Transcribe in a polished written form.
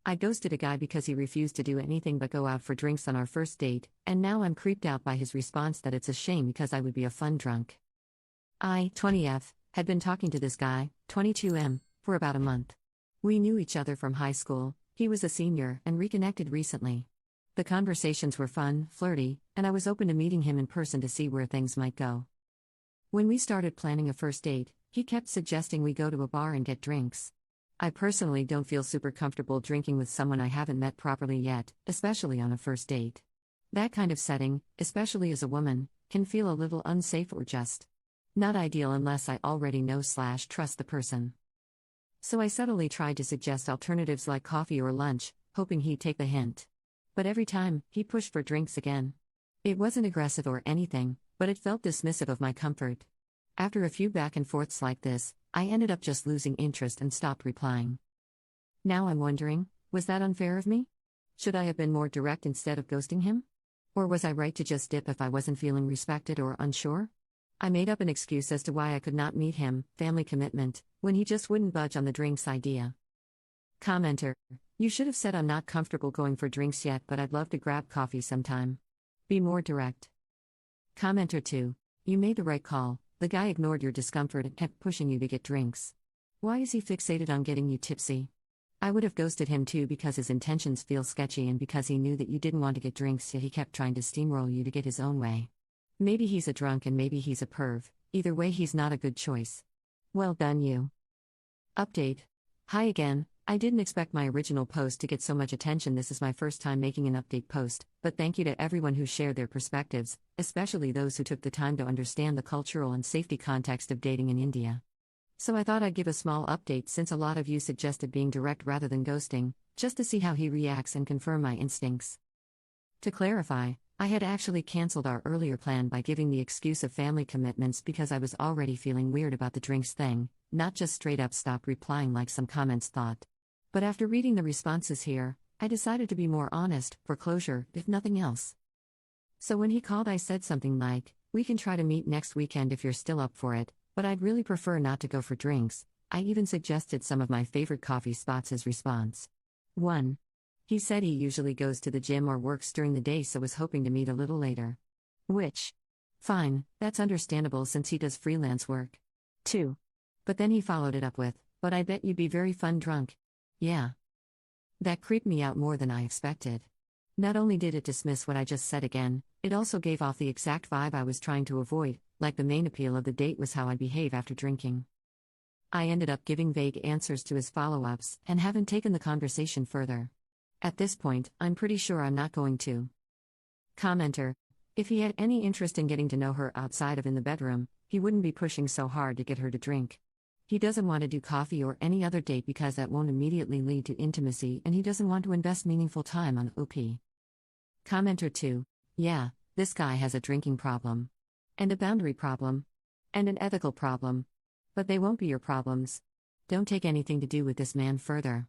I ghosted a guy because he refused to do anything but go out for drinks on our first date, and now I'm creeped out by his response that it's a shame because I would be a fun drunk. I, 20F, had been talking to this guy, 22M, for about a month. We knew each other from high school, he was a senior, and reconnected recently. The conversations were fun, flirty, and I was open to meeting him in person to see where things might go. When we started planning a first date, he kept suggesting we go to a bar and get drinks. I personally don't feel super comfortable drinking with someone I haven't met properly yet, especially on a first date. That kind of setting, especially as a woman, can feel a little unsafe or just not ideal unless I already know/trust the person. So I subtly tried to suggest alternatives like coffee or lunch, hoping he'd take the hint. But every time, he pushed for drinks again. It wasn't aggressive or anything, but it felt dismissive of my comfort. After a few back and forths like this, I ended up just losing interest and stopped replying. Now I'm wondering, was that unfair of me? Should I have been more direct instead of ghosting him? Or was I right to just dip if I wasn't feeling respected or unsure? I made up an excuse as to why I could not meet him, family commitment, when he just wouldn't budge on the drinks idea. Commenter: You should have said I'm not comfortable going for drinks yet, but I'd love to grab coffee sometime. Be more direct. Commenter 2: You made the right call. The guy ignored your discomfort and kept pushing you to get drinks. Why is he fixated on getting you tipsy? I would have ghosted him too because his intentions feel sketchy and because he knew that you didn't want to get drinks, yet he kept trying to steamroll you to get his own way. Maybe he's a drunk and maybe he's a perv. Either way, he's not a good choice. Well done, you. Update. Hi again. I didn't expect my original post to get so much attention. This is my first time making an update post, but thank you to everyone who shared their perspectives, especially those who took the time to understand the cultural and safety context of dating in India. So I thought I'd give a small update since a lot of you suggested being direct rather than ghosting, just to see how he reacts and confirm my instincts. To clarify, I had actually cancelled our earlier plan by giving the excuse of family commitments because I was already feeling weird about the drinks thing, not just straight up stop replying like some comments thought. But after reading the responses here, I decided to be more honest, for closure, if nothing else. So when he called, I said something like, "We can try to meet next weekend if you're still up for it, but I'd really prefer not to go for drinks." I even suggested some of my favorite coffee spots as response. 1. He said he usually goes to the gym or works during the day, so was hoping to meet a little later. Which? Fine, that's understandable since he does freelance work. 2. But then he followed it up with, "But I bet you'd be very fun drunk." Yeah. That creeped me out more than I expected. Not only did it dismiss what I just said again, it also gave off the exact vibe I was trying to avoid, like the main appeal of the date was how I behave after drinking. I ended up giving vague answers to his follow-ups and haven't taken the conversation further. At this point, I'm pretty sure I'm not going to. Commenter: If he had any interest in getting to know her outside of in the bedroom, he wouldn't be pushing so hard to get her to drink. He doesn't want to do coffee or any other date because that won't immediately lead to intimacy, and he doesn't want to invest meaningful time on OP. Commenter 2: Yeah, this guy has a drinking problem. And a boundary problem. And an ethical problem. But they won't be your problems. Don't take anything to do with this man further.